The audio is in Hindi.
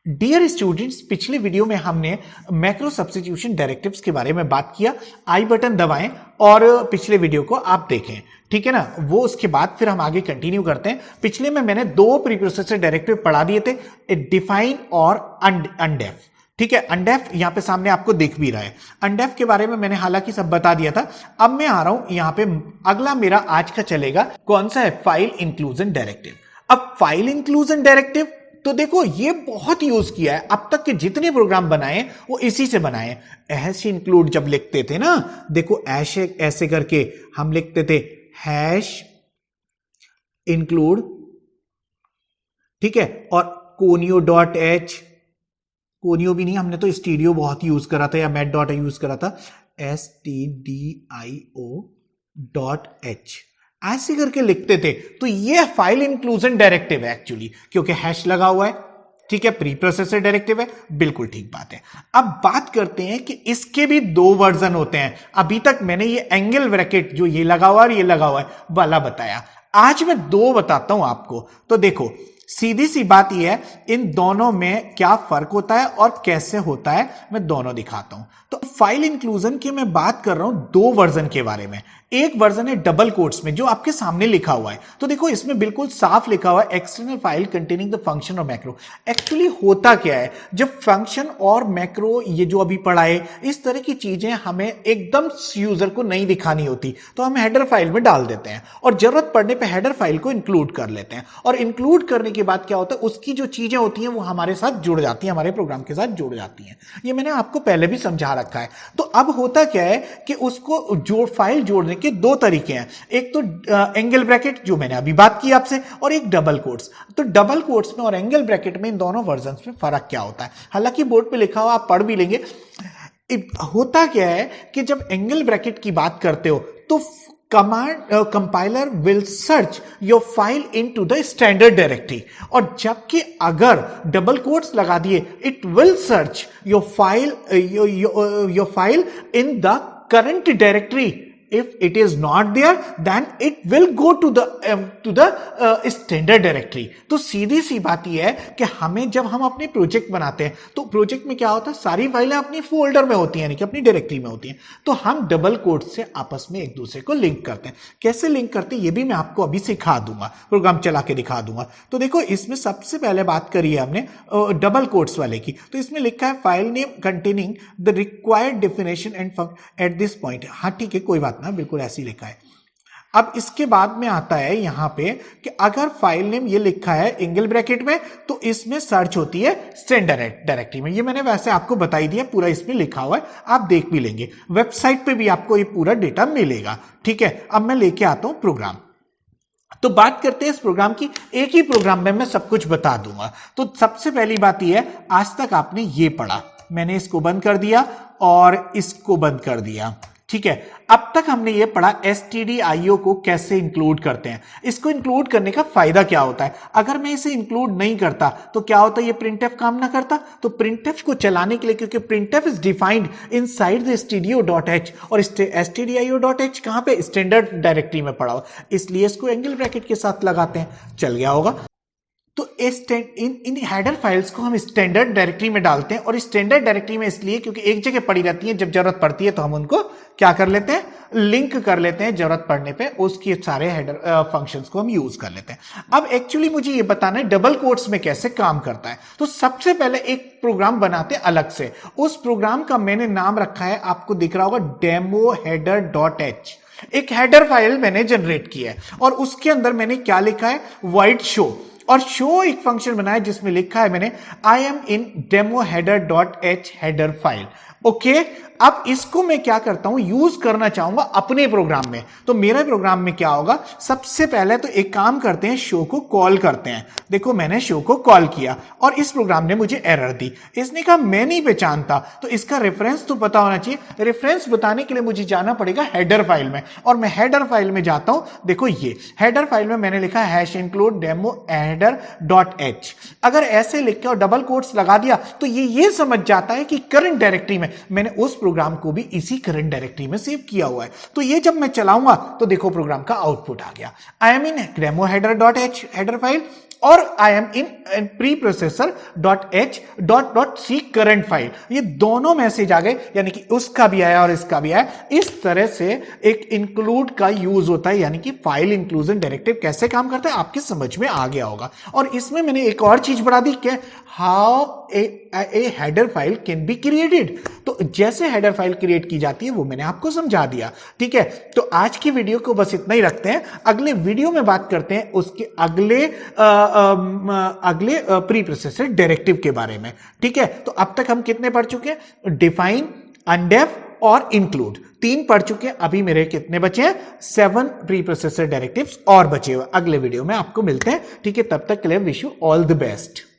डियर स्टूडेंट्स, पिछले वीडियो में हमने मैक्रो सब्स्टिट्यूशन डायरेक्टिव्स के बारे में बात किया। आई बटन दबाएं और पिछले वीडियो को आप देखें, ठीक है ना। वो उसके बाद फिर हम आगे कंटिन्यू करते हैं। पिछले में मैंने दो प्रीप्रोसेसर डायरेक्टिव पढ़ा दिए थे, डिफाइन और अनडेफ, ठीक है। अनडेफ यहां पे सामने आपको दिख भी रहा है। अनडेफ के बारे में मैंने हालांकि सब बता दिया था। अब मैं आ रहा हूं यहां पे, अगला मेरा आज का चलेगा कौन सा है, फाइल इंक्लूजन डायरेक्टिव। अब फाइल इंक्लूजन डायरेक्टिव तो देखो ये बहुत यूज किया है, अब तक के जितने प्रोग्राम बनाए वो इसी से बनाए। हैश इंक्लूड जब लिखते थे ना, देखो ऐसे करके हम लिखते थे हैश इंक्लूड, ठीक है। और कोनियो डॉट एच, कोनियो भी नहीं, हमने तो स्टीडियो बहुत यूज करा था, या मैट डॉट यूज करा था, stdio.h ऐसे करके लिखते थे। तो ये फाइल इंक्लूजन डायरेक्टिव है एक्चुअली, क्योंकि हैश लगा हुआ है, ठीक है। प्री प्रोसेसर डायरेक्टिव है, बिल्कुल ठीक बात है। अब बात करते हैं कि इसके भी दो वर्जन होते हैं। अभी तक मैंने ये एंगल ब्रैकेट जो ये लगा हुआ है और ये लगा हुआ है वाला बताया, आज मैं दो बताता हूं आपको। तो देखो सीधी सी बात यह है, इन दोनों में क्या फर्क होता है और कैसे होता है, मैं दोनों दिखाता हूं। तो फाइल इंक्लूजन की मैं बात कर रहा हूं दो वर्जन के बारे में। एक वर्जन है डबल कोट्स में, जो आपके सामने लिखा हुआ है। तो देखो इसमें बिल्कुल साफ लिखा हुआ है, external file containing the function और मैक्रो। एक्चुअली होता क्या है, जब फंक्शन और मैक्रो ये जो अभी पढ़ाए, इस तरह की चीजें हमें एकदम यूजर को नहीं दिखानी होती, तो हम हेडर फाइल में डाल देते हैं और जरूरत पड़ने पर हेडर फाइल को इंक्लूड कर लेते हैं। और इंक्लूड करने के बाद क्या होता है, उसकी जो चीजें होती हैं वो हमारे साथ जुड़ जाती हैं, हमारे प्रोग्राम के साथ जुड़ जाती हैं। ये मैंने आपको पहले भी समझा रखा है। तो अब होता क्या है कि उसको फाइल जोड़ने के दो तरीके हैं। एक तो एंगल ब्रैकेट जो मैंने अभी बात की आपसे, और एक डबल कोट्स। तो डबल कोट्स में और एंगल ब्रैकेट में इन दोनों वर्जन में फर्क क्या होता है, हालांकि बोर्ड पे लिखा हुआ आप पढ़ भी लेंगे। होता क्या है कि जब एंगल ब्रैकेट की बात करते हो तो compiler will search your file into the standard directory, और जबकि अगर डबल कोट्स लगा दिए, it will search your file in the current directory. If it is not there, then it will go to the standard directory. तो सीधी सी बात यह है कि हमें जब हम अपने प्रोजेक्ट बनाते हैं तो प्रोजेक्ट में क्या होता है, सारी फाइलें अपनी फोल्डर में होती हैं, यानी कि अपनी डायरेक्टरी में होती हैं। तो हम डबल कोट से आपस में एक दूसरे को लिंक करते हैं। कैसे लिंक करते हैं ये भी मैं आपको अभी सिखा दूंगा, प्रोग्राम चला के दिखा दूंगा। तो देखो इसमें सबसे पहले बात करी है हमने डबल कोट्स वाले की। तो इसमें लिखा है file name containing the required definition and at this point. हाँ ठीक है, कोई बात ना, बिल्कुल ऐसे ही लिखा है। अब इसके बाद में आता है यहां पे कि अगर फाइल नेम ये लिखा है एंगल ब्रैकेट में, तो इसमें सर्च होती है स्टैंडर्ड डायरेक्टरी में। ये मैंने वैसे आपको बता ही दिया, पूरा इसमें लिखा हुआ है, आप देख भी लेंगे, वेबसाइट पे भी आपको ये पूरा डेटा मिलेगा, ठीक है। अब मैं लेके आता हूं प्रोग्राम। तो बात करते हैं इस प्रोग्राम की। एक ही प्रोग्राम में मैं सब कुछ बता दूंगा। तो सबसे पहली बात यह है, आज तक आपने ये पढ़ा, मैंने इसको बंद कर दिया और इसको बंद कर दिया, ठीक है। अब तक हमने ये पढ़ा stdio को कैसे इंक्लूड करते हैं। इसको इंक्लूड करने का फायदा क्या होता है, अगर मैं इसे इंक्लूड नहीं करता तो क्या होता है, ये printf काम ना करता। तो printf को चलाने के लिए, क्योंकि printf is defined inside the stdio.h, और stdio.h कहां पे, स्टैंडर्ड डायरेक्टरी में पड़ा हो, इसलिए इसको एंगल ब्रैकेट के साथ लगाते हैं, चल गया होगा। तो इन हेडर फाइल्स को हम स्टैंडर्ड डायरेक्टरी में डालते हैं, और स्टैंडर्ड डायरेक्टरी में इसलिए क्योंकि एक जगह पड़ी रहती है, जब जरूरत पड़ती है तो हम उनको क्या कर लेते हैं, लिंक कर लेते हैं, जरूरत पड़ने पे उसके सारे हेडर फंक्शंस को हम यूज कर लेते हैं। अब एक्चुअली मुझे ये बताना है डबल कोट्स में कैसे काम करता है। तो सबसे पहले एक प्रोग्राम बनाते हैं अलग से। उस प्रोग्राम का मैंने नाम रखा है, आपको दिख रहा होगा, डेमो हेडर डॉट एच। एक हेडर फाइल मैंने जनरेट की है और उसके अंदर मैंने क्या लिखा है, वाइड शो, और शो एक फंक्शन बनाया जिसमें लिखा है मैंने आई am in demo header dot h header file, okay. अब इसको मैं क्या करता हूं, यूज करना चाहूंगा अपने प्रोग्राम में। तो मेरे प्रोग्राम में क्या होगा, सबसे पहले तो एक काम करते हैं, शो को कॉल करते हैं। देखो मैंने शो को कॉल किया और इस प्रोग्राम ने मुझे एरर दी। इसने कहा मैं नहीं पहचानता, तो इसका रेफरेंस तो पता होना चाहिए। रेफरेंस बताने के लिए मुझे जाना पड़ेगा हेडर फाइल में, और मैं हेडर फाइल में जाता हूं। देखो ये हेडर फाइल में मैंने लिखा hash include demo header dot H. अगर ऐसे लिख के और डबल कोट्स लगा दिया तो ये समझ जाता है कि करंट डायरेक्टरी में मैंने उस प्रोग्राम को भी इसी करंट डायरेक्टरी में सेव किया हुआ है। तो ये जब मैं चलाऊंगा तो देखो प्रोग्राम का आउटपुट आ गया, I am in demo header dot h header file, और I am in preprocessor .h.c current file. ये दोनों मैसेज आ गए, यानी कि उसका भी आया और इसका भी आया। इस तरह से एक इंक्लूड का यूज होता है, यानी कि फाइल इंक्लूजन डायरेक्टिव कैसे काम करता है आपके समझ में आ गया होगा। और इसमें मैंने एक और चीज बढ़ा दी कि how a header file can be created. तो जैसे हेडर फाइल क्रिएट की जाती है वो मैंने आपको समझा दिया, ठीक है। तो आज की वीडियो को बस इतना ही रखते हैं, अगले वीडियो में बात करते हैं उसके अगले प्री प्रोसेसर डायरेक्टिव के बारे में, ठीक है। तो अब तक हम कितने पढ़ चुके हैं? डिफाइन, अनडेफ और इंक्लूड 3 पढ़ चुके हैं। अभी मेरे कितने बचे हैं? 7 प्री प्रोसेसर डायरेक्टिव्स और बचे हुए। अगले वीडियो में आपको मिलते हैं, ठीक है। तब तक के लिए wish you all the best.